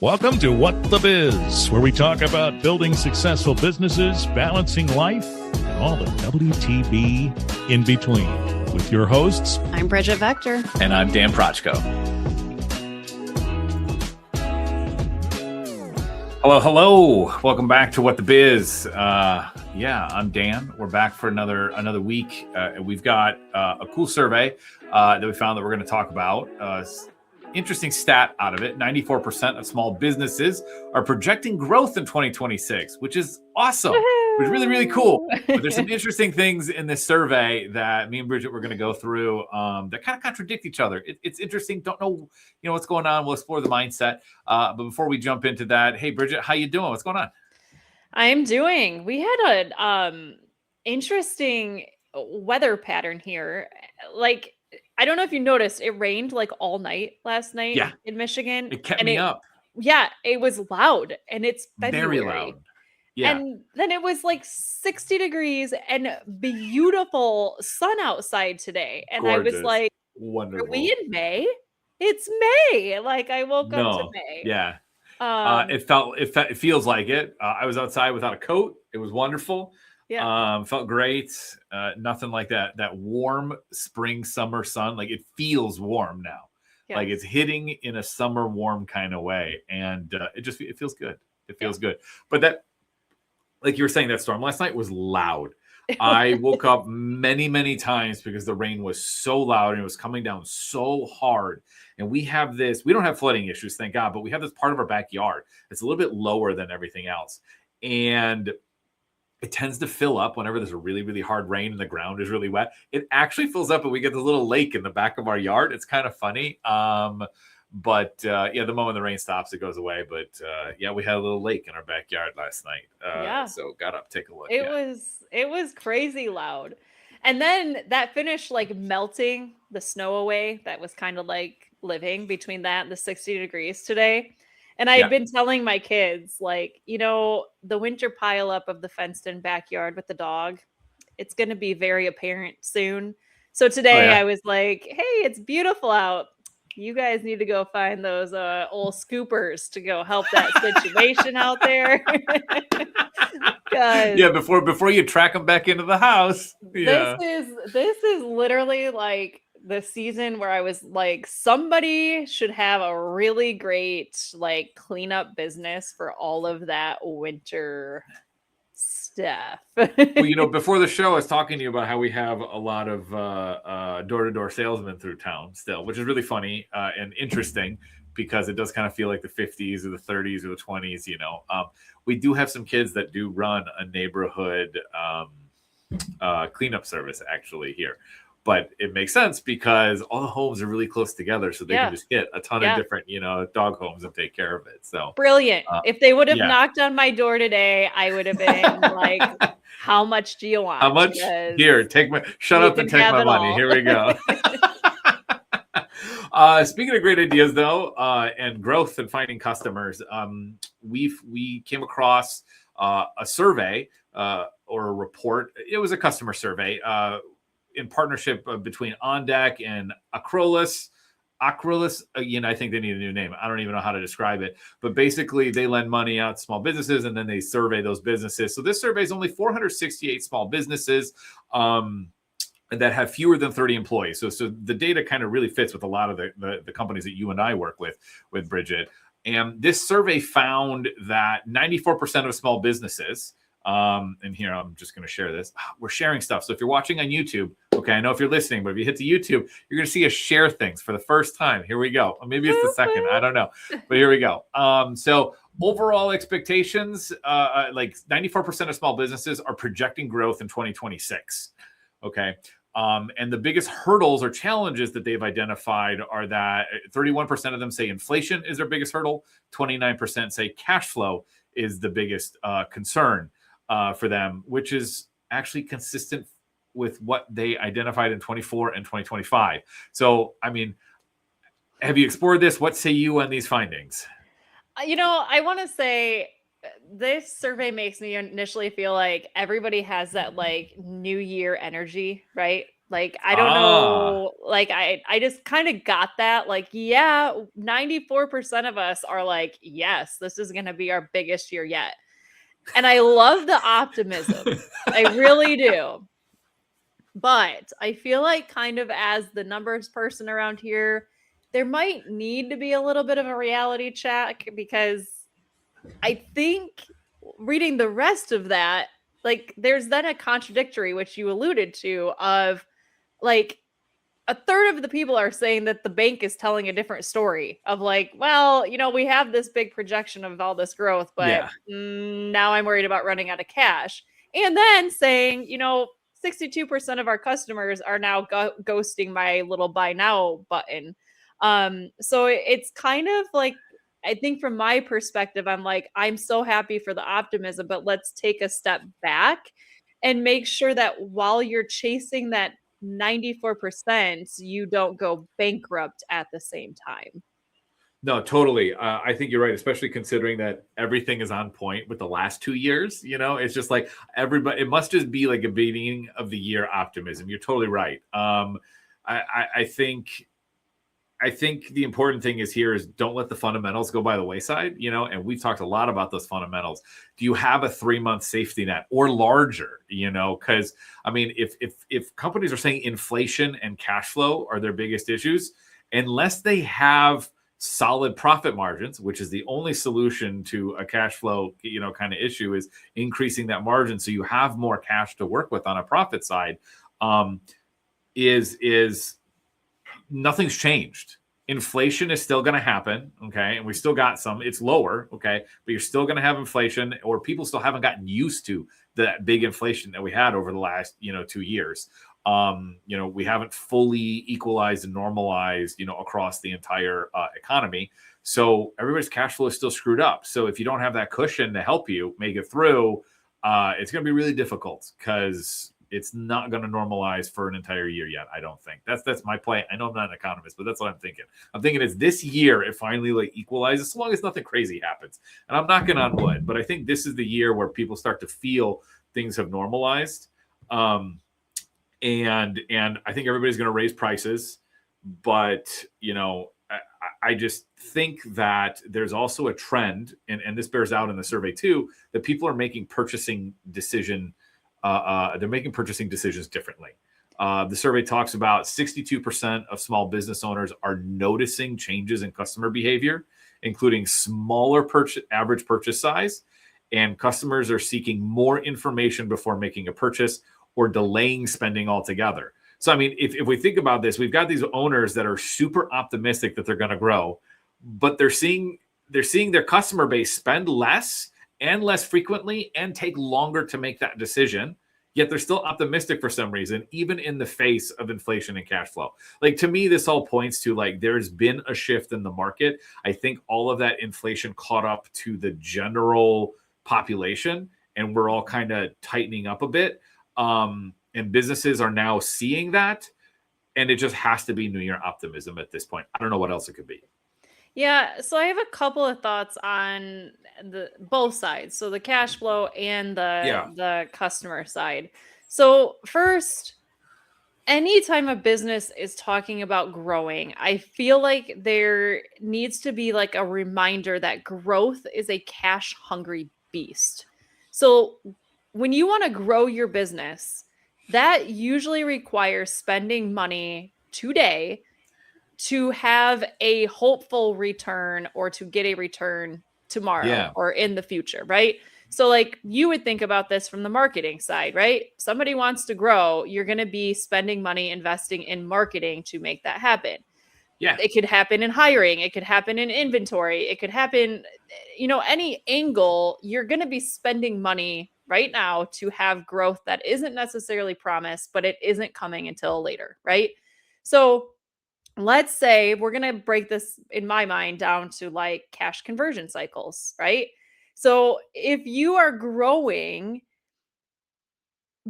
Welcome to What the Biz, where we talk about building successful businesses, balancing life, and all the WTB in between. With your hosts, I'm Bridget Vector. And I'm Dan Prochko. Hello. Welcome back to What the Biz. I'm Dan. We're back for another week. We've got a cool survey that we found that we're going to talk about. Interesting stat out of it. 94% of small businesses are projecting growth in 2026, which is awesome. It was really, really cool. But there's some interesting things in this survey that me and Bridget were going to go through that kind of contradict each other. It's interesting. Don't know, what's going on. We'll explore the mindset. But before we jump into that, hey, Bridget, how you doing? What's going on? I'm doing. We had an interesting weather pattern here. Like, I don't know if you noticed, it rained like all night last night in Michigan. It kept me up. Yeah, it was loud, and it's February. Very loud. Yeah. And then it was like 60 degrees and beautiful sun outside today. And Gorgeous. I was like, wonderful. Are we in May? It's May. Like, I woke up to May. Yeah. It feels like it. I was outside without a coat. It was wonderful. Yeah. Felt great. Nothing like that warm spring, summer sun. Like, it feels warm now. Yes. Like it's hitting in a summer warm kind of way. And it feels good. It feels good. But that, like you were saying, that storm last night was loud. I woke up many, many times because the rain was so loud and it was coming down so hard. And we don't have flooding issues, thank God, but we have this part of our backyard. It's a little bit lower than everything else. And it tends to fill up whenever there's a really, really hard rain and the ground is really wet. It actually fills up and we get this little lake in the back of our yard. It's kind of funny. But the moment the rain stops, it goes away. But we had a little lake in our backyard last night. So got up, take a look. It was crazy loud. And then that finished like melting the snow away. That was kind of like living between that and the 60 degrees today. And I've been telling my kids, like, the winter pileup of the fenced-in backyard with the dog, it's going to be very apparent soon. So today I was like, hey, it's beautiful out. You guys need to go find those old scoopers to go help that situation out there. Before you track them back into the house. Yeah. This is literally like the season where I was like, somebody should have a really great like cleanup business for all of that winter stuff. Well, before the show, I was talking to you about how we have a lot of door-to-door salesmen through town still, which is really funny and interesting because it does kind of feel like the 50s or the 30s or the 20s. We do have some kids that do run a neighborhood cleanup service actually here. But it makes sense because all the homes are really close together, so they can just hit a ton of different, dog homes and take care of it. So brilliant. If they would have knocked on my door today, I would have been like, "How much do you want? How much? Here, shut up and take my money. Here we go." Speaking of great ideas, though, and growth and finding customers, we came across a survey or a report. It was a customer survey. In partnership between OnDeck and Acrolis. I think they need a new name. I don't even know how to describe it. But basically, they lend money out to small businesses, and then they survey those businesses. So this survey is only 468 small businesses that have fewer than 30 employees. So the data kind of really fits with a lot of the companies that you and I work with Bridget. And this survey found that 94% of small businesses, and here I'm just going to share this. We're sharing stuff. So if you're watching on YouTube, okay, I know if you're listening, but if you hit the YouTube, you're going to see us share things for the first time. Here we go. Or maybe it's the second. I don't know. But here we go. So overall expectations, like 94% of small businesses are projecting growth in 2026. Okay. And the biggest hurdles or challenges that they've identified are that 31% of them say inflation is their biggest hurdle. 29% say cash flow is the biggest concern for them, which is actually consistent with what they identified in 24 and 2025. So, I mean, have you explored this? What say you on these findings? I want to say this survey makes me initially feel like everybody has that like new year energy, right? Like, I don't know, like, I just kind of got that, like, yeah, 94% of us are like, yes, this is going to be our biggest year yet. And I love the optimism. I really do. But I feel like, kind of as the numbers person around here, there might need to be a little bit of a reality check, because I think reading the rest of that, like, there's then a contradictory, which you alluded to, of like, a third of the people are saying that the bank is telling a different story of like, well, we have this big projection of all this growth, but Yeah. now I'm worried about running out of cash. And then saying, 62% of our customers are now ghosting my little buy now button. So it's kind of like, I think from my perspective, I'm like, I'm so happy for the optimism, but let's take a step back and make sure that while you're chasing that 94%, you don't go bankrupt at the same time. No, totally. I think you're right, especially considering that everything is on point with the last 2 years. It's just like everybody, it must just be like a beginning of the year optimism. You're totally right. I think the important thing is don't let the fundamentals go by the wayside, and we've talked a lot about those fundamentals. Do you have a 3-month safety net or larger, because I mean, if companies are saying inflation and cash flow are their biggest issues, unless they have solid profit margins, which is the only solution to a cash flow, kind of issue, is increasing that margin so you have more cash to work with on a profit side, is nothing's changed. Inflation is still going to happen, okay? And we still got some. It's lower, okay? But you're still going to have inflation, or people still haven't gotten used to that big inflation that we had over the last, 2 years. We haven't fully equalized and normalized, across the entire economy. So everybody's cash flow is still screwed up. So if you don't have that cushion to help you make it through, it's going to be really difficult, because it's not going to normalize for an entire year yet. I don't think that's my play. I know I'm not an economist, but that's what I'm thinking. I'm thinking it's this year it finally like equalizes, as long as nothing crazy happens. And I'm knocking on wood, but I think this is the year where people start to feel things have normalized. And I think everybody's going to raise prices, but I just think that there's also a trend, and this bears out in the survey too, that people are making purchasing decisions differently. The survey talks about 62% of small business owners are noticing changes in customer behavior, including smaller average purchase size, and customers are seeking more information before making a purchase or delaying spending altogether. So, I mean, if we think about this, we've got these owners that are super optimistic that they're going to grow, but they're seeing their customer base spend less and less frequently and take longer to make that decision. Yet they're still optimistic for some reason, even in the face of inflation and cash flow. Like, to me, this all points to like there's been a shift in the market. I think all of that inflation caught up to the general population, and we're all kind of tightening up a bit. And businesses are now seeing that, and it just has to be New Year optimism at this point. I don't know what else it could be. Yeah, so I have a couple of thoughts on both sides. So the cash flow and the customer side. So first, anytime a business is talking about growing, I feel like there needs to be like a reminder that growth is a cash hungry beast. So when you want to grow your business, that usually requires spending money today to have a hopeful return, or to get a return tomorrow or in the future, right? So like, you would think about this from the marketing side, right? Somebody wants to grow, you're going to be spending money investing in marketing to make that happen. Yeah. It could happen in hiring, it could happen in inventory, it could happen, any angle. You're going to be spending money right now to have growth that isn't necessarily promised, but it isn't coming until later, right? So let's say we're going to break this, in my mind, down to like cash conversion cycles, right? So if you are growing,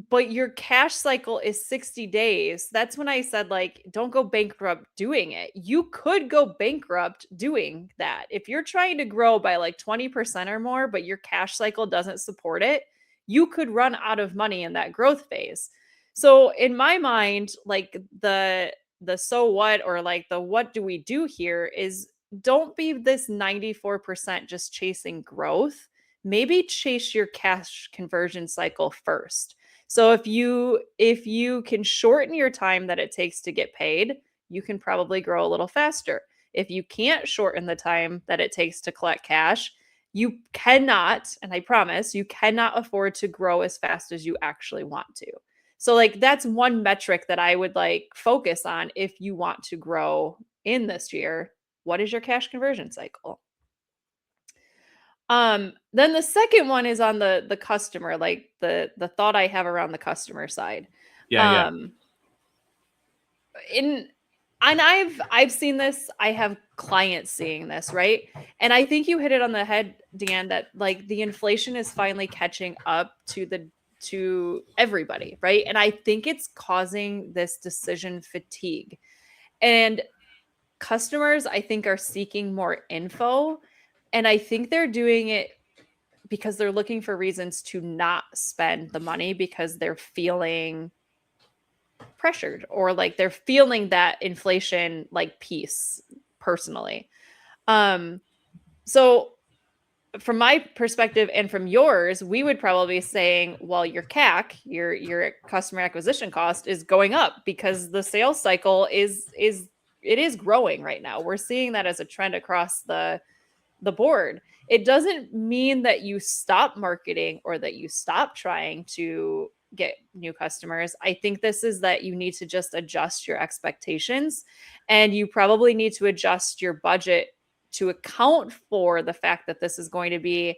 but your cash cycle is 60 days, that's when I said, like, don't go bankrupt doing it. You could go bankrupt doing that. If you're trying to grow by like 20% or more, but your cash cycle doesn't support it, you could run out of money in that growth phase. So in my mind, like the so what, or like the what do we do here is, don't be this 94% just chasing growth. Maybe chase your cash conversion cycle first. So if you can shorten your time that it takes to get paid, you can probably grow a little faster. If you can't shorten the time that it takes to collect cash, you cannot, and I promise, you cannot afford to grow as fast as you actually want to. So like that's one metric that I would like focus on if you want to grow in this year. What is your cash conversion cycle? Then the second one is on the customer, like the thought I have around the customer side. Yeah. Um in and I've seen this, I have clients seeing this, right? And I think you hit it on the head, Dan, that like the inflation is finally catching up to everybody, right? And I think it's causing this decision fatigue. And customers, I think, are seeking more info. And I think they're doing it because they're looking for reasons to not spend the money because they're feeling pressured, or like they're feeling that inflation like piece personally. So from my perspective and from yours, we would probably be saying, well, your CAC, your customer acquisition cost, is going up because the sales cycle is growing right now. We're seeing that as a trend across the board. It doesn't mean that you stop marketing or that you stop trying to get new customers. I think this is that you need to just adjust your expectations, and you probably need to adjust your budget to account for the fact that this is going to be,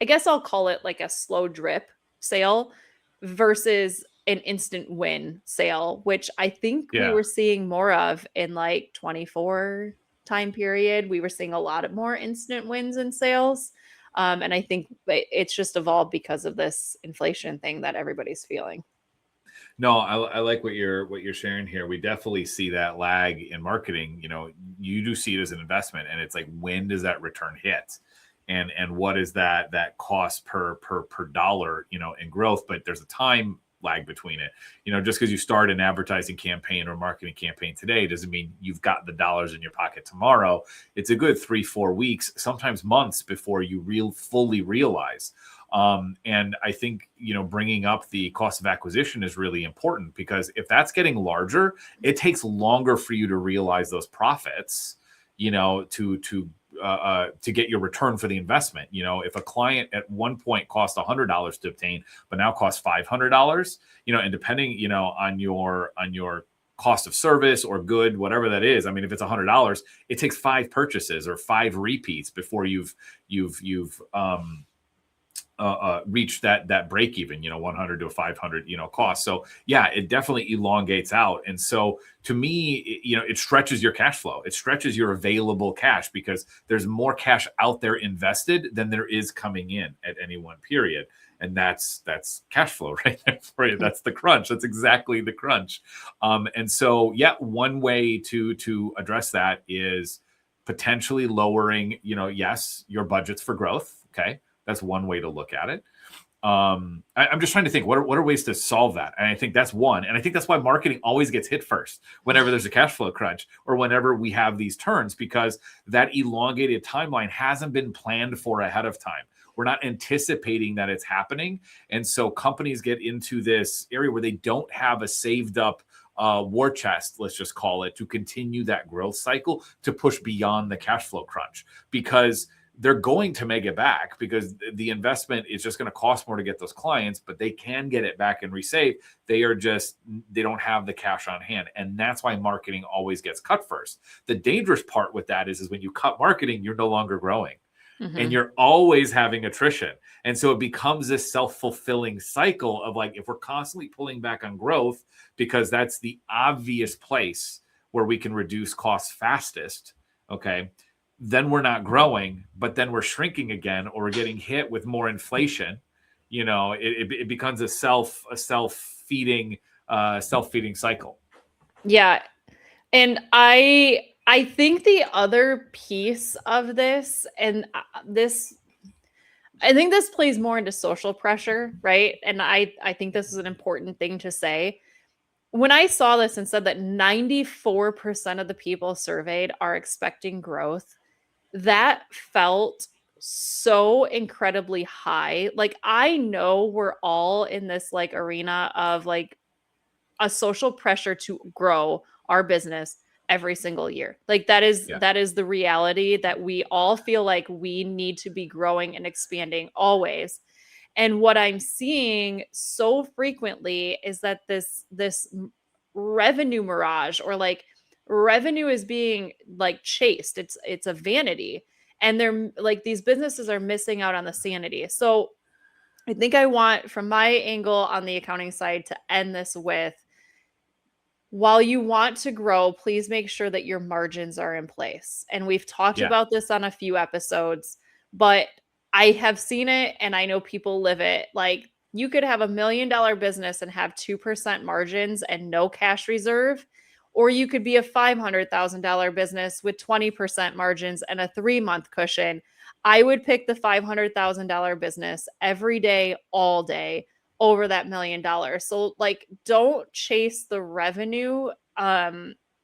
I guess I'll call it like a slow drip sale versus an instant win sale, which I think we were seeing more of in like 24 time period. We were seeing a lot of more instant wins in sales. And I think it's just evolved because of this inflation thing that everybody's feeling. No, I like what you're sharing here. We definitely see that lag in marketing. You know, you do see it as an investment, and it's like, when does that return hit? And what is that cost per dollar, you know, in growth? But there's a time lag between it. You know, just because you start an advertising campaign or marketing campaign today doesn't mean you've got the dollars in your pocket tomorrow. It's a good 3-4 weeks, sometimes months, before you fully realize. And I think, you know, bringing up the cost of acquisition is really important, because if that's getting larger, it takes longer for you to realize those profits, you know, to get your return for the investment. You know, if a client at one point cost $100 to obtain, but now costs $500, you know, and depending, you know, on your cost of service or good, whatever that is. I mean, if it's $100, it takes 5 purchases or 5 repeats before you've reach that break even, you know, 100 to 500, you know, cost. So yeah, it definitely elongates out. And so to me, you know, it stretches your cash flow. It stretches your available cash, because there's more cash out there invested than there is coming in at any one period. And that's cash flow right there for you. That's the crunch. That's exactly the crunch. And so, yeah, one way to address that is potentially lowering, you know, yes, your budgets for growth. Okay. That's one way to look at it. I'm just trying to think, what are ways to solve that? And I think that's one. And I think that's why marketing always gets hit first whenever there's a cash flow crunch, or whenever we have these turns, because that elongated timeline hasn't been planned for ahead of time. We're not anticipating that it's happening. And so companies get into this area where they don't have a saved up war chest, let's just call it, to continue that growth cycle, to push beyond the cash flow crunch, because they're going to make it back, because the investment is just going to cost more to get those clients, but they can get it back and resave. They don't have the cash on hand. And that's why marketing always gets cut first. The dangerous part with that is when you cut marketing, you're no longer growing. Mm-hmm. And you're always having attrition. And so it becomes this self-fulfilling cycle of like, if we're constantly pulling back on growth, because that's the obvious place where we can reduce costs fastest, okay, then we're not growing, but then we're shrinking again, or we're getting hit with more inflation. You know, it becomes a self-feeding cycle. Yeah. And I think the other piece of this, and I think this plays more into social pressure, right? And I think this is an important thing to say. when I saw this and said that 94% of the people surveyed are expecting growth, that felt so incredibly high. Like, I know we're all in this like arena of like a social pressure to grow our business every single year. Like that is the reality, that we all feel like we need to be growing and expanding always. And what I'm seeing so frequently is that this revenue mirage, or like revenue is being like chased. It's a vanity. And they're like, these businesses are missing out on the sanity. So I think I want, from my angle on the accounting side, to end this with, while you want to grow, please make sure that your margins are in place. And we've talked about this on a few episodes, but I have seen it and I know people live it. Like, you could have $1 million business and have 2% margins and no cash reserve, or you could be a $500,000 business with 20% margins and a 3-month cushion. I would pick the $500,000 business every day, all day, over that $1 million. So like, don't chase the revenue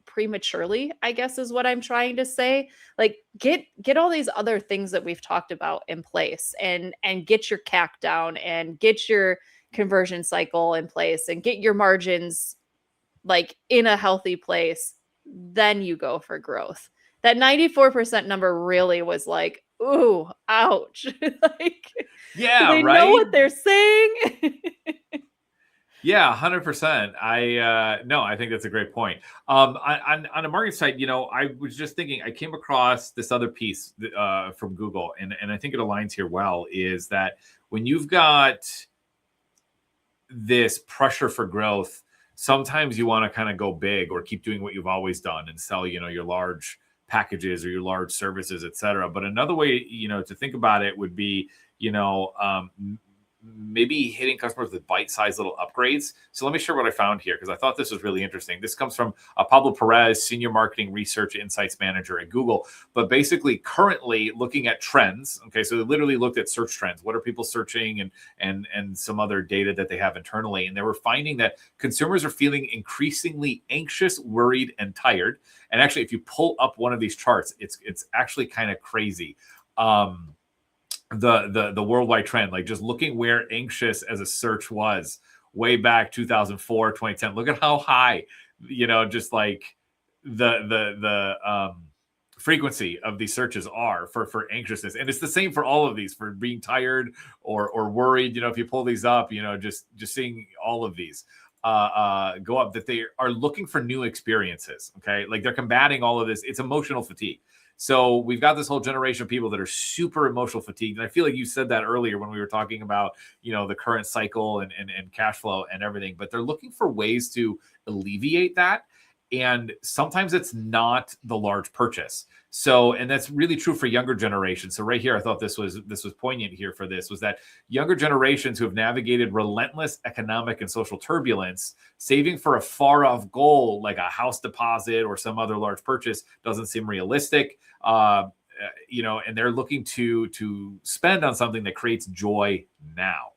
prematurely, I guess is what I'm trying to say. Like, get all these other things that we've talked about in place, and get your CAC down, and get your conversion cycle in place, and get your margins like in a healthy place. Then you go for growth. That 94% number really was like, ooh, ouch. Like, yeah, they right? know what they're saying. Yeah, 100%. I think that's a great point. On a market site, I was just thinking, I came across this other piece from Google, and I think it aligns here well, is that when you've got this pressure for growth, sometimes you want to kind of go big or keep doing what you've always done and sell, your large packages or your large services, et cetera. But another way, to think about it would be, maybe hitting customers with bite-sized little upgrades. So let me share what I found here, because I thought this was really interesting. This comes from Pablo Perez, Senior Marketing Research Insights Manager at Google. But basically, currently looking at trends. Okay, so they literally looked at search trends. What are people searching, and some other data that they have internally. And they were finding that consumers are feeling increasingly anxious, worried, and tired. And actually, if you pull up one of these charts, it's actually kind of crazy. The worldwide trend, like just looking where anxious as a search was way back 2004, 2010. Look at how high, just like the frequency of these searches are for anxiousness. And it's the same for all of these, for being tired or worried. If you pull these up, just seeing all of these go up, that they are looking for new experiences. Okay. Like, they're combating all of this. It's emotional fatigue. So we've got this whole generation of people that are super emotional fatigued. And I feel like you said that earlier when we were talking about, the current cycle and cash flow and everything, but they're looking for ways to alleviate that. And sometimes it's not the large purchase. So, and that's really true for younger generations. So right here, I thought this was poignant here for this, was that younger generations who have navigated relentless economic and social turbulence, saving for a far off goal like a house deposit or some other large purchase doesn't seem realistic. And they're looking to spend on something that creates joy now.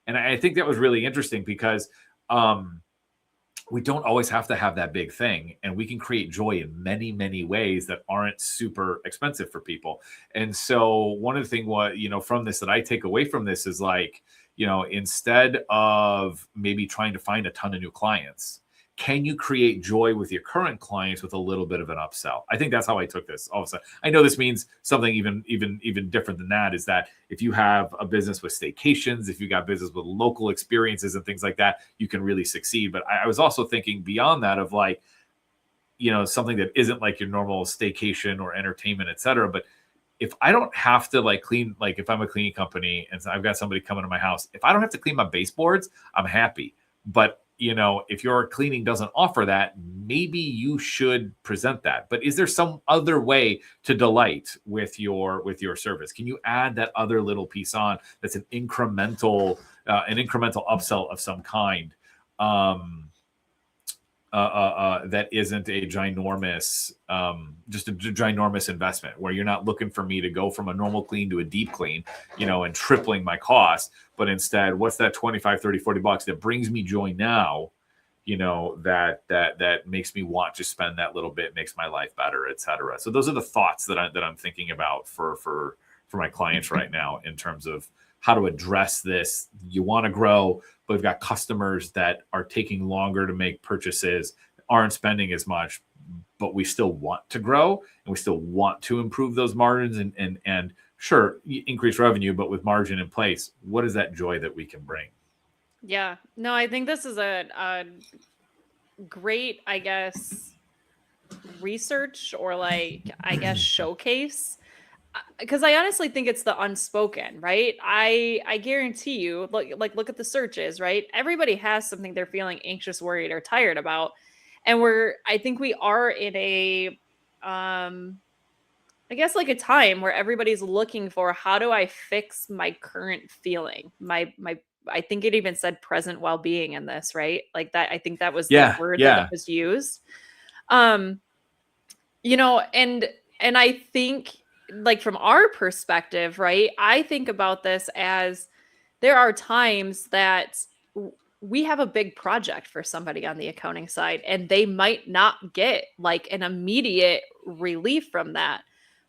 And I think that was really interesting, because we don't always have to have that big thing, and we can create joy in many, many ways that aren't super expensive for people. And so one of the things from this that I take away from this is like, instead of maybe trying to find a ton of new clients, can you create joy with your current clients with a little bit of an upsell? I think that's how I took this all of a sudden. I know this means something even different than that, is that if you have a business with staycations, if you got business with local experiences and things like that, you can really succeed. But I was also thinking beyond that of like, something that isn't like your normal staycation or entertainment, et cetera. But if I don't have to like clean, like if I'm a cleaning company and I've got somebody coming to my house, if I don't have to clean my baseboards, I'm happy. But if your cleaning doesn't offer that, maybe you should present that. But is there some other way to delight with your service? Can you add that other little piece on that's an incremental upsell of some kind? That isn't a ginormous, just a ginormous investment, where you're not looking for me to go from a normal clean to a deep clean, and tripling my cost, but instead, what's that 25, 30, $40 that brings me joy now that makes me want to spend that little bit, makes my life better, et cetera. So those are the thoughts that I'm thinking about for my clients right now in terms of how to address this. You want to grow, but we've got customers that are taking longer to make purchases, aren't spending as much, but we still want to grow and we still want to improve those margins and sure, increase revenue, but with margin in place, what is that joy that we can bring? Yeah, no, I think this is a great, I guess, research or like, I guess, showcase. Because I honestly think it's the unspoken, right? I guarantee you, look at the searches, right? Everybody has something they're feeling anxious, worried, or tired about. And I think we are in a I guess like a time where everybody's looking for, how do I fix my current feeling? My I think it even said present well-being in this, right? Like that, I think that was the word that was used. And I think, like, from our perspective, right? I think about this as there are times that we have a big project for somebody on the accounting side, and they might not get like an immediate relief from that.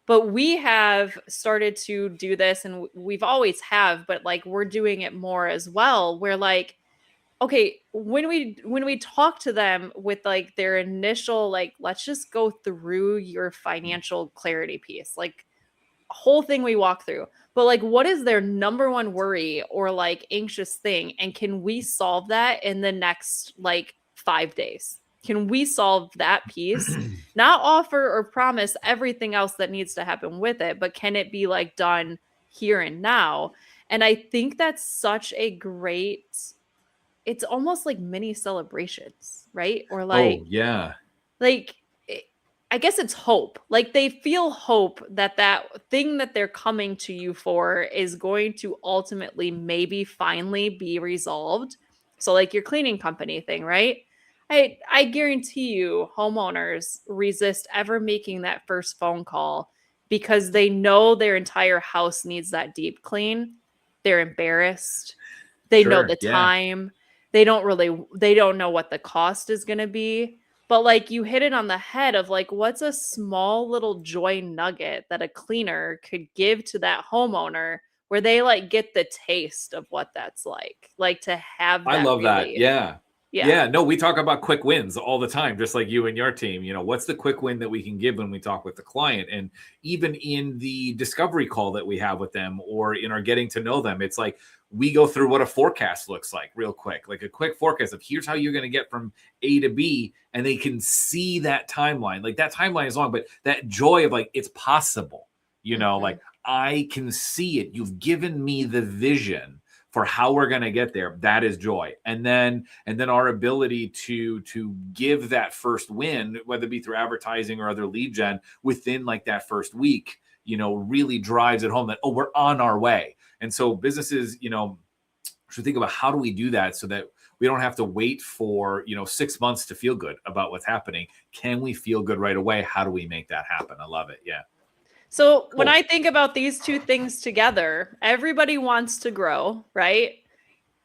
But we have started to do this, and we've always have, but like we're doing it more as well. Where like, okay, when we talk to them with like their initial, like, let's just go through your financial clarity piece, like whole thing we walk through. But like, what is their number one worry or like anxious thing? And can we solve that in the next like 5 days? Can we solve that piece? Not offer or promise everything else that needs to happen with it, but can it be like done here and now? And I think that's such a great, it's almost like mini celebrations, right? Or like, like, I guess it's hope. Like they feel hope that that thing that they're coming to you for is going to ultimately maybe finally be resolved. So like your cleaning company thing, right? I guarantee you homeowners resist ever making that first phone call because they know their entire house needs that deep clean. They're embarrassed. They know the time. They don't know what the cost is going to be. But like you hit it on the head of like, what's a small little joy nugget that a cleaner could give to that homeowner where they like get the taste of what that's like to have that. I love relief. that. Yeah. No, we talk about quick wins all the time, just like you and your team. What's the quick win that we can give when we talk with the client? And even in the discovery call that we have with them or in our getting to know them, it's like we go through what a forecast looks like real quick, like a quick forecast of here's how you're going to get from A to B. And they can see that timeline. Like that timeline is long, but that joy of like, it's possible, like I can see it. You've given me the vision for how we're going to get there. That is joy. And then our ability to give that first win, whether it be through advertising or other lead gen within like that first week, really drives it home that, oh, we're on our way. And so businesses, should think about how do we do that so that we don't have to wait for, 6 months to feel good about what's happening. Can we feel good right away? How do we make that happen? I love it. Yeah. So when I think about these two things together, everybody wants to grow, right?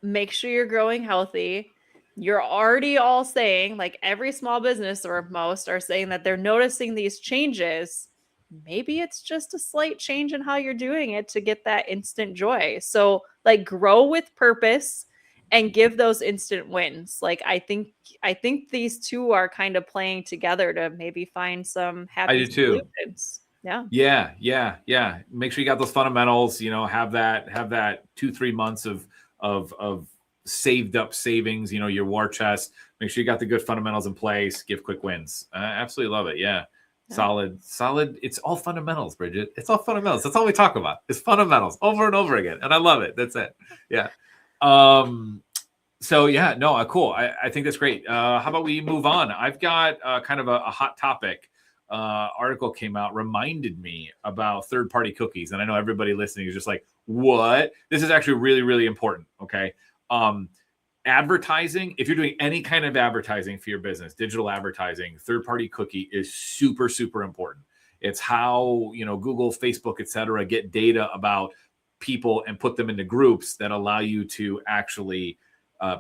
Make sure you're growing healthy. You're already all saying, like every small business or most are saying that they're noticing these changes. Maybe it's just a slight change in how you're doing it to get that instant joy. So like grow with purpose and give those instant wins. Like I think these two are kind of playing together to maybe find some happy solutions. Yeah. Make sure you got those fundamentals, have that 2-3 months of saved up savings, your war chest. Make sure you got the good fundamentals in place, give quick wins. I absolutely love it. Yeah. Solid. It's all fundamentals, Bridget. It's all fundamentals. That's all we talk about. It's fundamentals over and over again. And I love it. That's it. Yeah. So yeah, no, cool. I think that's great. How about we move on? I've got kind of a hot topic. Article came out, reminded me about third-party cookies. And I know everybody listening is just like, what? This is actually really, really important. Okay. Advertising, if you're doing any kind of advertising for your business, digital advertising, third-party cookie is super, super important. It's how, Google, Facebook, et cetera, get data about people and put them into groups that allow you to actually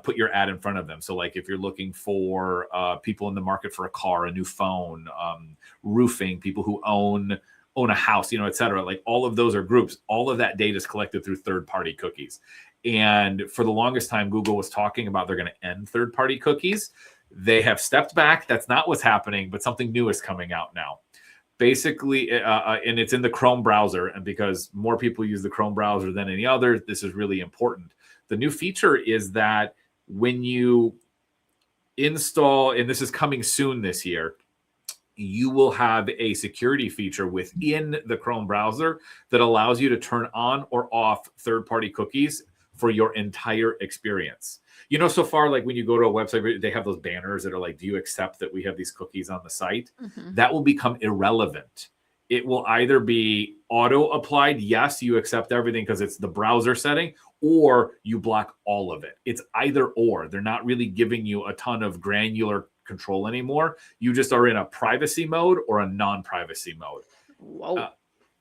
put your ad in front of them. So like if you're looking for people in the market for a car, a new phone, roofing, people who own a house, et cetera, like all of those are groups. All of that data is collected through third-party cookies. And for the longest time, Google was talking about they're going to end third-party cookies. They have stepped back. That's not what's happening, but something new is coming out now. Basically, and it's in the Chrome browser. And because more people use the Chrome browser than any other, this is really important. The new feature is that when you install, and this is coming soon this year, you will have a security feature within the Chrome browser that allows you to turn on or off third-party cookies for your entire experience. So far, like when you go to a website, they have those banners that are like, do you accept that we have these cookies on the site? Mm-hmm. That will become irrelevant. It will either be auto-applied, yes, you accept everything because it's the browser setting, or you block all of it. It's either or. They're not really giving you a ton of granular control anymore. You just are in a privacy mode or a non-privacy mode. Whoa.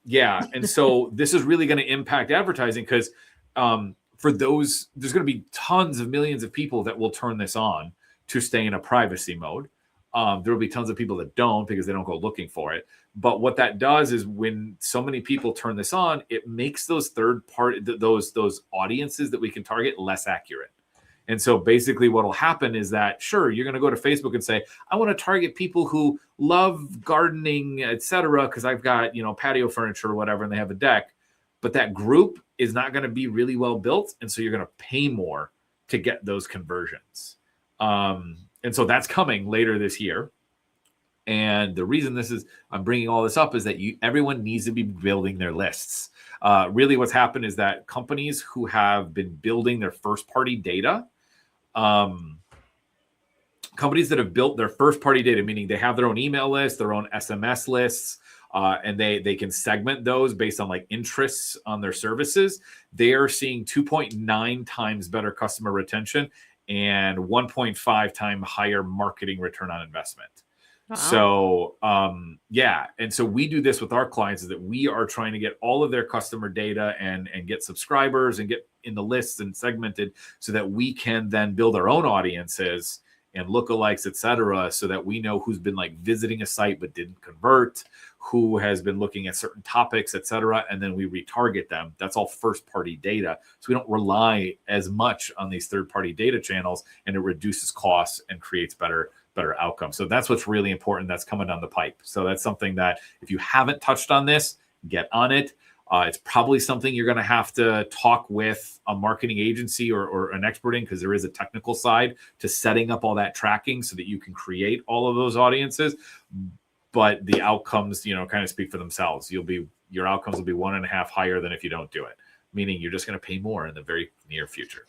Yeah. And so this is really going to impact advertising because for those, there's going to be tons of millions of people that will turn this on to stay in a privacy mode. There will be tons of people that don't because they don't go looking for it. But what that does is when so many people turn this on, it makes those third party, those audiences that we can target less accurate. And so basically what will happen is that, sure, you're going to go to Facebook and say, I want to target people who love gardening, et cetera, because I've got, patio furniture or whatever, and they have a deck. But that group is not going to be really well built. And so you're going to pay more to get those conversions. And so that's coming later this year. And the reason I'm bringing all this up is that everyone needs to be building their lists. Really what's happened is that companies who have been building their first party data, companies that have built their first party data, meaning they have their own email list, their own SMS lists, and they can segment those based on like interests on their services. They are seeing 2.9 times better customer retention and 1.5 times higher marketing return on investment. Wow. So, yeah. And so we do this with our clients is that we are trying to get all of their customer data and get subscribers and get in the lists and segmented so that we can then build our own audiences and lookalikes, et cetera, so that we know who's been like visiting a site but didn't convert, who has been looking at certain topics, et cetera, and then we retarget them. That's all first-party data. So we don't rely as much on these third-party data channels, and it reduces costs and creates better outcomes. So that's what's really important. That's coming down the pipe. So that's something that if you haven't touched on this, get on it. It's probably something you're going to have to talk with a marketing agency or an expert in, because there is a technical side to setting up all that tracking so that you can create all of those audiences. But the outcomes, kind of speak for themselves. Your outcomes will be 1.5 higher than if you don't do it, meaning you're just going to pay more in the very near future.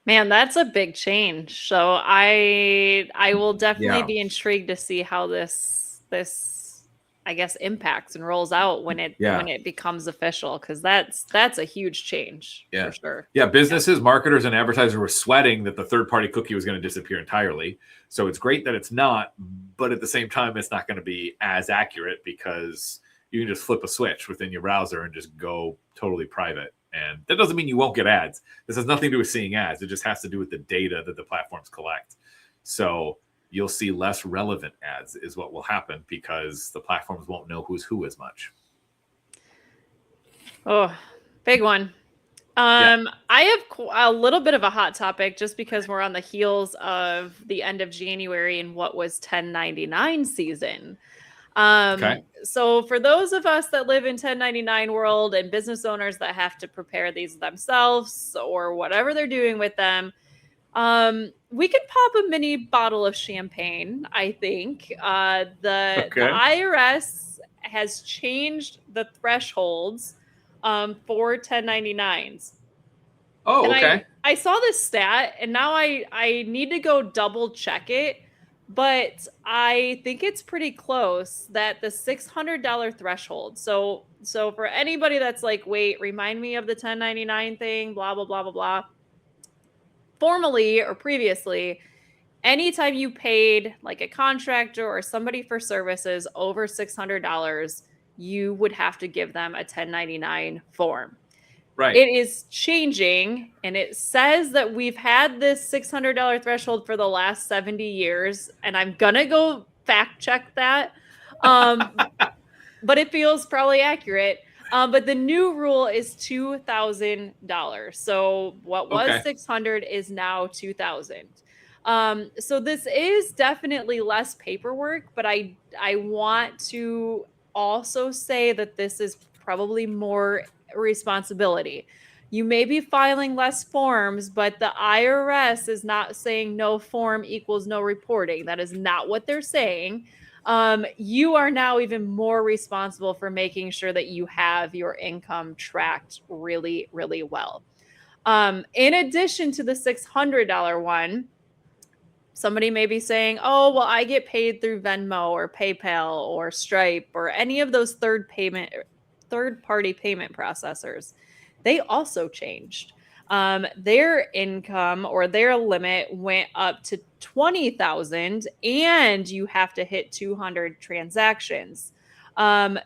Man, that's a big change. So I will definitely be intrigued to see how this I guess impacts and rolls out when it becomes official, because that's a huge change for sure. Yeah, businesses, marketers, and advertisers were sweating that the third-party cookie was going to disappear entirely. So it's great that it's not, but at the same time, it's not going to be as accurate because you can just flip a switch within your browser and just go totally private. And that doesn't mean you won't get ads. This has nothing to do with seeing ads. It just has to do with the data that the platforms collect. So you'll see less relevant ads is what will happen because the platforms won't know who's who as much. Oh, big one. I have a little bit of a hot topic just because we're on the heels of the end of January and what was 1099 season. So for those of us that live in 1099 world and business owners that have to prepare these themselves or whatever they're doing with them, we could pop a mini bottle of champagne. I think, the IRS has changed the thresholds, for 1099s. Oh, and okay. I saw this stat and now I need to go double check it. But I think it's pretty close that the $600 threshold. So for anybody that's like, wait, remind me of the 1099 thing, blah, blah, blah, blah, blah. Formally or previously, anytime you paid like a contractor or somebody for services over $600, you would have to give them a 1099 form. Right. It is changing, and it says that we've had this $600 threshold for the last 70 years, and I'm gonna go fact check that. But it feels probably accurate. But the new rule is $2,000. So what was Okay. 600 is now 2,000. So this is definitely less paperwork, but I want to also say that this is probably more responsibility. You may be filing less forms, but the IRS is not saying no form equals no reporting. That is not what they're saying. You are now even more responsible for making sure that you have your income tracked really, really well. In addition to the $600 one, somebody may be saying, oh, well, I get paid through Venmo or PayPal or Stripe or any of those third-party payment processors. They also changed. Their income or their limit went up to 20,000, and you have to hit 200 transactions.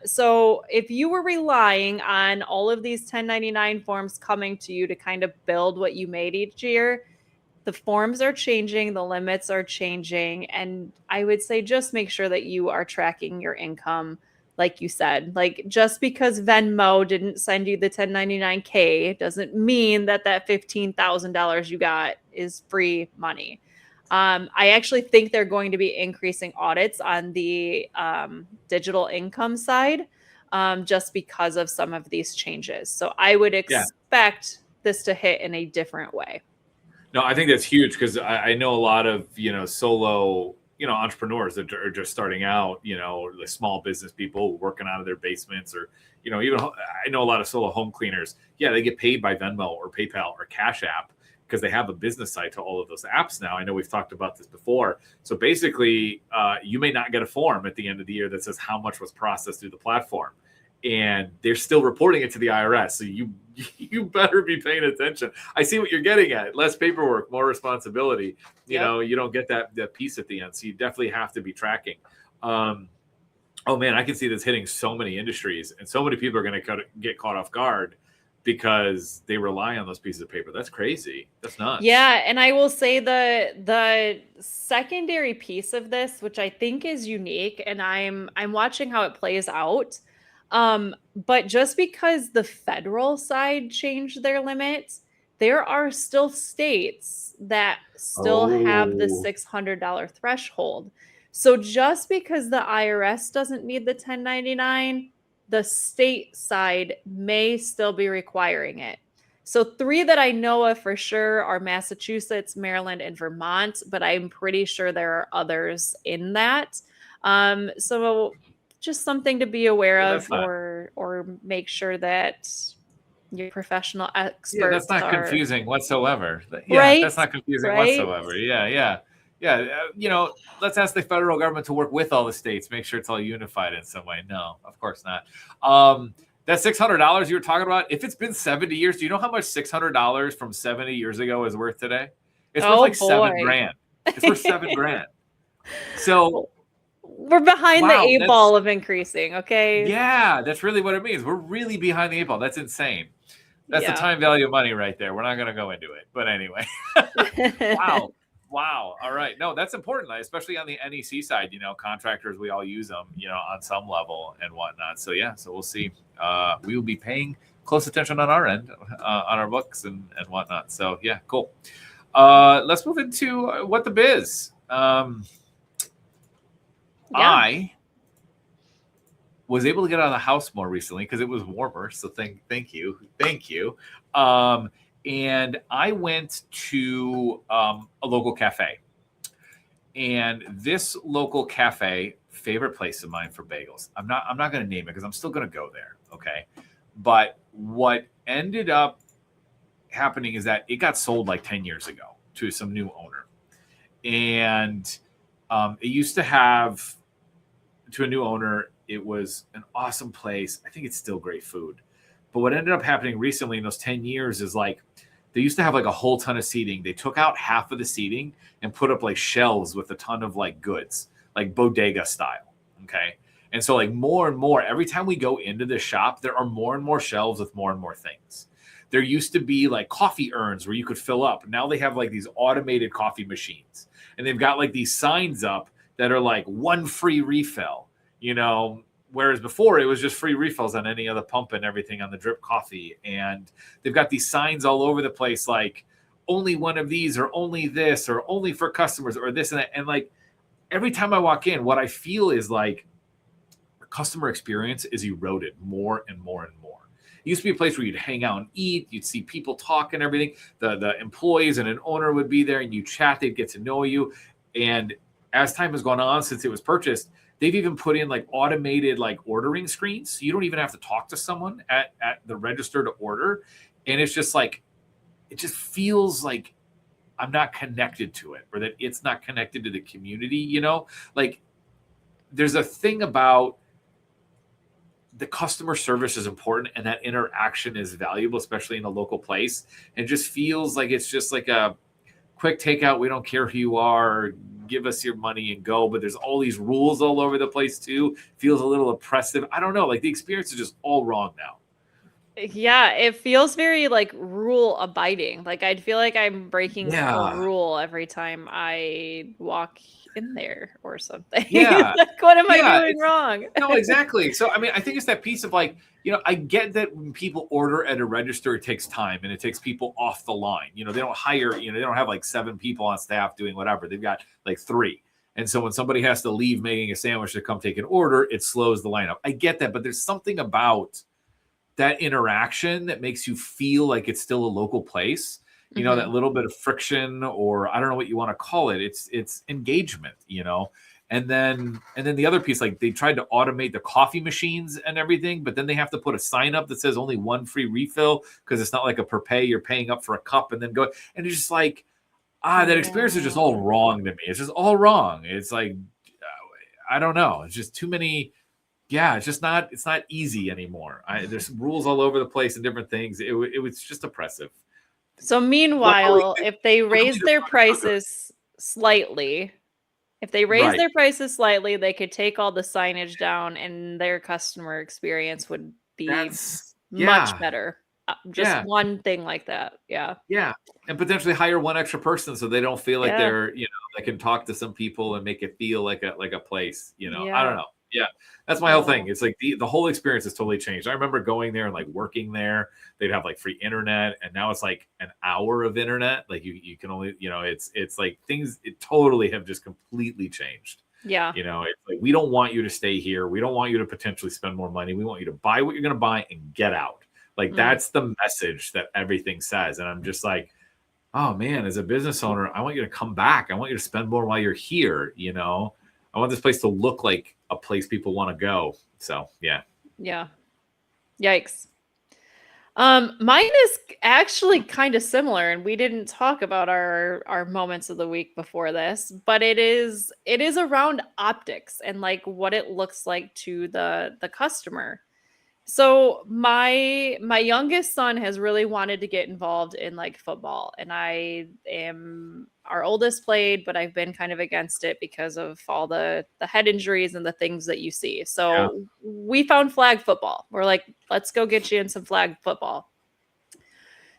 So if you were relying on all of these 1099 forms coming to you to kind of build what you made each year, the forms are changing, the limits are changing, and I would say just make sure that you are tracking your income. Like you said, like just because Venmo didn't send you the 1099K doesn't mean that $15,000 you got is free money. I actually think they're going to be increasing audits on the digital income side just because of some of these changes. So I would expect this to hit in a different way. No, I think that's huge because I know a lot of, solo, entrepreneurs that are just starting out, the small business people working out of their basements or, even I know a lot of solo home cleaners. Yeah, they get paid by Venmo or PayPal or Cash App because they have a business side to all of those apps now. I know we've talked about this before. So basically, you may not get a form at the end of the year that says how much was processed through the platform. And they're still reporting it to the IRS. So you better be paying attention. I see what you're getting at. Less paperwork, more responsibility. You know, you don't get that piece at the end. So you definitely have to be tracking. Oh man, I can see this hitting so many industries, and so many people are going to get caught off guard because they rely on those pieces of paper. That's crazy. That's nuts. Yeah, and I will say the secondary piece of this, which I think is unique, and I'm watching how it plays out. But just because the federal side changed their limits, there are still states that still have the $600 threshold. So just because the IRS doesn't need the 1099, the state side may still be requiring it. So 3 that I know of for sure are Massachusetts, Maryland, and Vermont, but I'm pretty sure there are others in that. So just something to be aware of, or make sure that your professional experts. Yeah, that's not confusing whatsoever. Right? That's not confusing whatsoever. Yeah. Let's ask the federal government to work with all the states, make sure it's all unified in some way. No, of course not. That $600 you were talking about, if it's been 70 years, do you know how much $600 from 70 years ago is worth today? It's worth like $7,000. It's worth $7,000. So we're behind the 8 ball of increasing. Okay. Yeah, that's really what it means. We're really behind the 8 ball. That's insane. That's the time value of money right there. We're not going to go into it, but anyway. Wow. All right. No, that's important, especially on the NEC side. Contractors, we all use them, on some level and whatnot. So so we'll see. We will be paying close attention on our end, on our books and whatnot. So cool. Let's move into what the biz. I was able to get out of the house more recently because it was warmer. So thank you. And I went to a local cafe. And this local cafe, favorite place of mine for bagels. I'm not going to name it because I'm still going to go there. Okay. But what ended up happening is that it got sold like 10 years ago to some new owner. And it used to have, to a new owner, it was an awesome place. I think it's still great food. But what ended up happening recently in those 10 years is like, they used to have like a whole ton of seating. They took out half of the seating and put up like shelves with a ton of like goods, like bodega style. Okay. And so like more and more, every time we go into the shop, there are more and more shelves with more and more things. There used to be like coffee urns where you could fill up. Now they have like these automated coffee machines, and they've got like these signs up that are like 1 free refill, you know, whereas before it was just free refills on any other pump and everything on the drip coffee. And they've got these signs all over the place, like only one of these, or only this, or only for customers, or this and that. And like every time I walk in, what I feel is like the customer experience is eroded more and more and more. It used to be a place where you'd hang out and eat, you'd see people talk and everything. The employees and an owner would be there and you chat, they'd get to know you. And as time has gone on since it was purchased, they've even put in like automated like ordering screens. So you don't even have to talk to someone at the register to order. And it's just like, it just feels like I'm not connected to it, or that it's not connected to the community, you know? Like there's a thing about the customer service is important and that interaction is valuable, especially in a local place. And it just feels like it's just like a quick takeout. We don't care who you are, give us your money and go. But there's all these rules all over the place too. Feels a little oppressive. I don't know. Like the experience is just all wrong now. Yeah, it feels very like rule abiding. Like I'd feel like I'm breaking Yeah. a rule every time I walk in there or something. Yeah. Like, what am I Yeah, doing wrong? No, exactly. So, I mean, I think it's that piece of like, you know, I get that when people order at a register, it takes time and it takes people off the line. You know, they don't hire, you know, they don't have like 7 people on staff doing whatever. They've got like 3. And so when somebody has to leave making a sandwich to come take an order, it slows the line up. I get that, but there's something about that interaction that makes you feel like it's still a local place. You know, that little bit of friction, or I don't know what you want to call it. It's engagement, you know. And then the other piece, like they tried to automate the coffee machines and everything, but then they have to put a sign up that says only 1 free refill because it's not like a per pay. You're paying up for a cup and then go. And it's just like, that experience is just all wrong to me. It's just all wrong. It's like, I don't know. It's just too many. Yeah, it's not easy anymore. There's rules all over the place and different things. It was just oppressive. So meanwhile, if they raise their prices slightly, they could take all the signage down and their customer experience would be much better. Just one thing like that. Yeah. Yeah. And potentially hire one extra person so they don't feel like they're, you know, they can talk to some people and make it feel like a place, you know. I don't know. Yeah, that's my whole thing. It's like the whole experience has totally changed. I remember going there and like working there. They'd have like free internet, and now it's like an hour of internet. Like you can only, you know, it's like things totally have just completely changed. Yeah. You know, it's like we don't want you to stay here. We don't want you to potentially spend more money. We want you to buy what you're going to buy and get out. Like that's the message that everything says. And I'm just like, oh man, as a business owner, I want you to come back. I want you to spend more while you're here. You know, I want this place to look like a place people want to go. So yeah. Yikes. Mine is actually kind of similar, and we didn't talk about our moments of the week before this, but it is around optics and like what it looks like to the customer. So my youngest son has really wanted to get involved in like football, and our oldest played, but I've been kind of against it because of all the head injuries and the things that you see. So we found flag football. We're like, let's go get you in some flag football.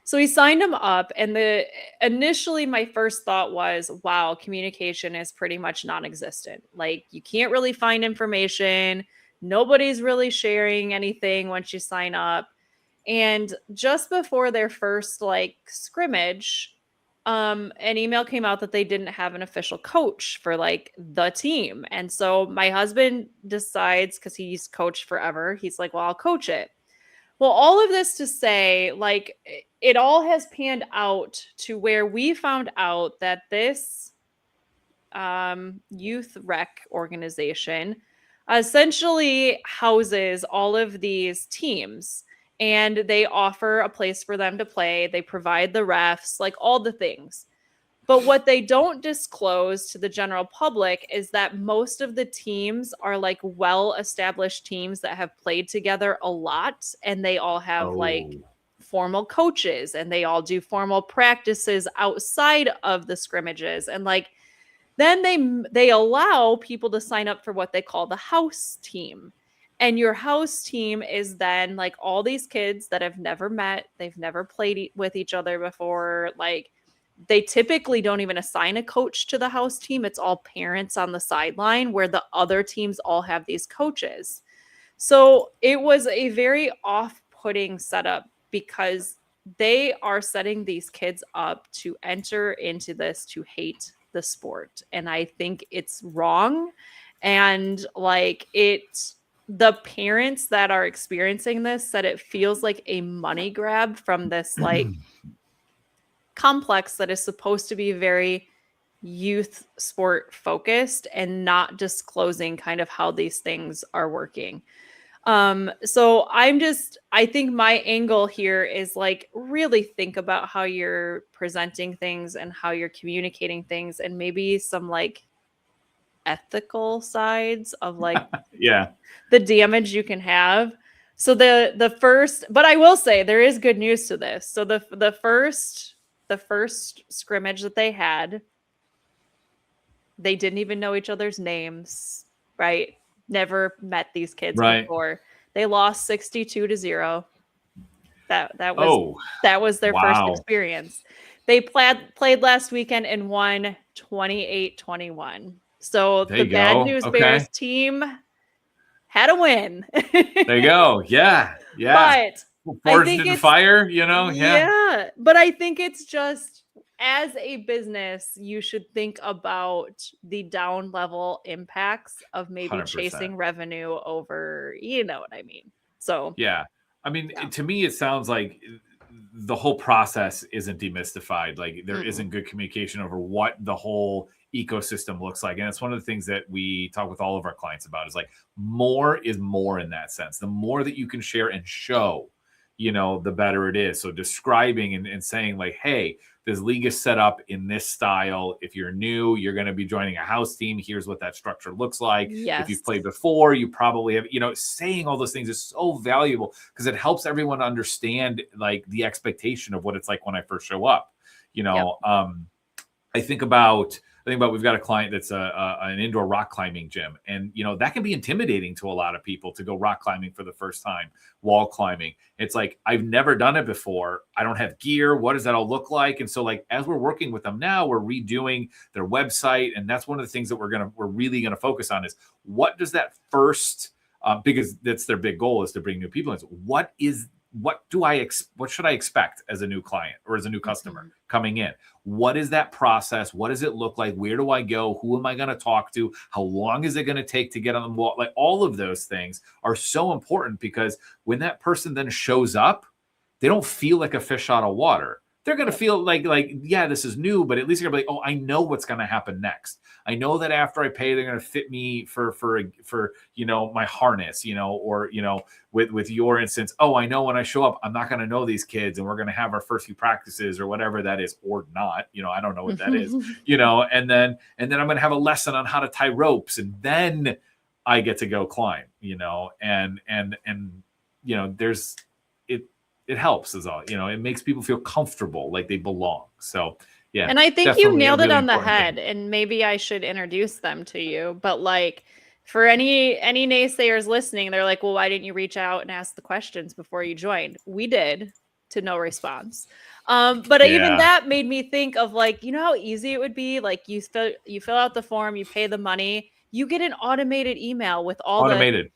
So he signed him up, and initially my first thought was, wow, communication is pretty much non-existent. Like you can't really find information. Nobody's really sharing anything once you sign up. And just before their first like scrimmage, an email came out that they didn't have an official coach for like the team. And so my husband decides, because he's coached forever, he's like, well, I'll coach it. Well, all of this to say, like, it all has panned out to where we found out that this youth rec organization essentially houses all of these teams, and they offer a place for them to play. They provide the refs, like all the things. But what they don't disclose to the general public is that most of the teams are like well-established teams that have played together a lot, and they all have like formal coaches, and they all do formal practices outside of the scrimmages. And like, then they allow people to sign up for what they call the house team. And your house team is then like all these kids that have never met, they've never played with each other before. Like they typically don't even assign a coach to the house team. It's all parents on the sideline where the other teams all have these coaches. So it was a very off-putting setup because they are setting these kids up to enter into this to hate the sport. And I think it's wrong. And like the parents that are experiencing this said it feels like a money grab from this like complex that is supposed to be very youth sport focused and not disclosing kind of how these things are working. So I think my angle here is like really think about how you're presenting things and how you're communicating things and maybe some like ethical sides of like the damage you can have. So the first, but I will say there is good news to this. So the first scrimmage that they had, they didn't even know each other's names, right? Never met these kids before. They lost 62-0. That was their first experience. They played last weekend and won 28-21. So the Bad News Bears team had a win. There you go. Yeah. But Forged in fire, you know? Yeah. But I think it's just as a business, you should think about the down level impacts of maybe 100%. chasing revenue over, you know what I mean? So, yeah. I mean, to me, it sounds like the whole process isn't demystified. Like there isn't good communication over what the whole ecosystem looks like. And it's one of the things that we talk with all of our clients about is like more is more in that sense. The more that you can share and show, you know, the better it is. So describing and saying like, hey, this league is set up in this style. If you're new, you're going to be joining a house team. Here's what that structure looks like. Yes. If you've played before, you probably have, you know, saying all those things is so valuable because it helps everyone understand like the expectation of what it's like when I first show up. You know, I think about we've got a client that's an indoor rock climbing gym, and you know that can be intimidating to a lot of people to go rock climbing for the first time, wall climbing. It's like I've never done it before. I don't have gear. What does that all look like? And so like as we're working with them now, we're redoing their website, and that's one of the things that we're really gonna focus on is what does that first because that's their big goal is to bring new people in. What should I expect as a new client or as a new customer coming in? What is that process? What does it look like? Where do I go? Who am I going to talk to? How long is it going to take to get on the wall? Like all of those things are so important because when that person then shows up, they don't feel like a fish out of water. They're going to feel like, yeah, this is new, but at least they're going to be like, oh, I know what's going to happen next. I know that after I pay, they're going to fit me for, you know, my harness, you know, or, you know, with your instance, oh, I know when I show up, I'm not going to know these kids and we're going to have our first few practices or whatever that is, or not, you know, I don't know what that is, you know, and then I'm going to have a lesson on how to tie ropes and then I get to go climb, you know, and, you know, it helps as all, you know, it makes people feel comfortable, like they belong. So, yeah. And I think you nailed it on the head, and maybe I should introduce them to you. But like for any naysayers listening, they're like, well, why didn't you reach out and ask the questions before you joined? We did, to no response. But even that made me think of like, you know how easy it would be? Like you fill out the form, you pay the money, you get an automated email with all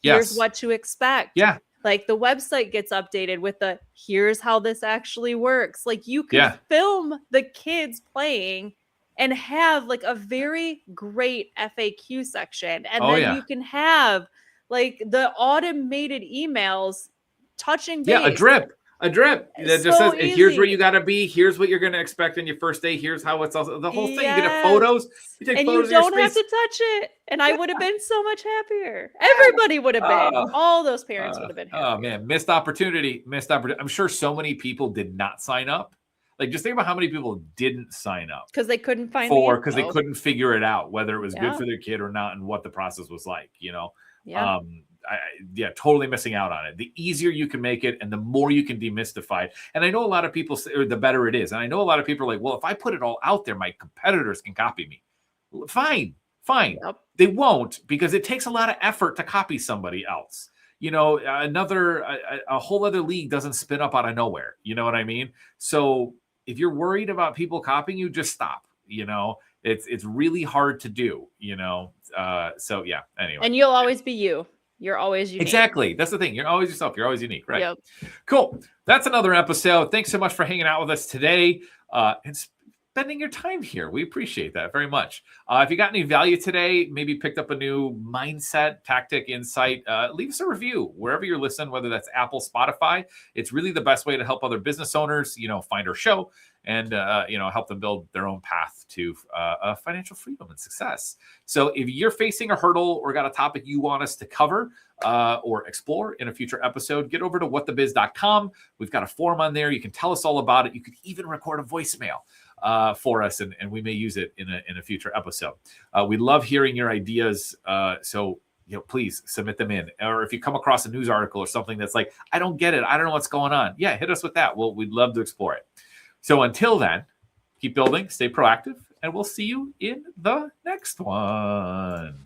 here's what to expect. Yeah. Like the website gets updated with here's how this actually works. Like you can film the kids playing and have like a very great FAQ section. And then you can have like the automated emails touching base. Yeah, a drip that just says, here's where you got to be. Here's what you're going to expect on your first day. Here's how it's also the whole thing. You get photos. You take photos. You don't have to touch it. And I would have been so much happier. Everybody would have been. All those parents would have been happier. Oh, man. Missed opportunity. I'm sure so many people did not sign up. Like, just think about how many people didn't sign up. Because they couldn't find because they couldn't figure it out, whether it was good for their kid or not and what the process was like, you know? Totally missing out on it. The easier you can make it and the more you can demystify it. And I know a lot of people say, or the better it is. And I know a lot of people are like, well, if I put it all out there, my competitors can copy me. Fine. Yep. They won't because it takes a lot of effort to copy somebody else. a whole other league doesn't spin up out of nowhere. You know what I mean? So if you're worried about people copying you, just stop. It's really hard to do. So yeah. Anyway, and you'll always be you. You're always unique. Exactly. That's the thing. You're always yourself. You're always unique, right? Yep. Cool. That's another episode. Thanks so much for hanging out with us today and spending your time here. We appreciate that very much. If you got any value today, maybe picked up a new mindset, tactic, insight, leave us a review wherever you're listening, whether that's Apple, Spotify. It's really the best way to help other business owners, find our show and, help them build their own path to financial freedom and success. So if you're facing a hurdle or got a topic you want us to cover or explore in a future episode, get over to whatthebiz.com. We've got a form on there. You can tell us all about it. You could even record a voicemail for us, and we may use it in a future episode. We love hearing your ideas. So please submit them in. Or if you come across a news article or something that's like, I don't get it, I don't know what's going on. Yeah, hit us with that. We'd love to explore it. So until then, keep building, stay proactive, and we'll see you in the next one.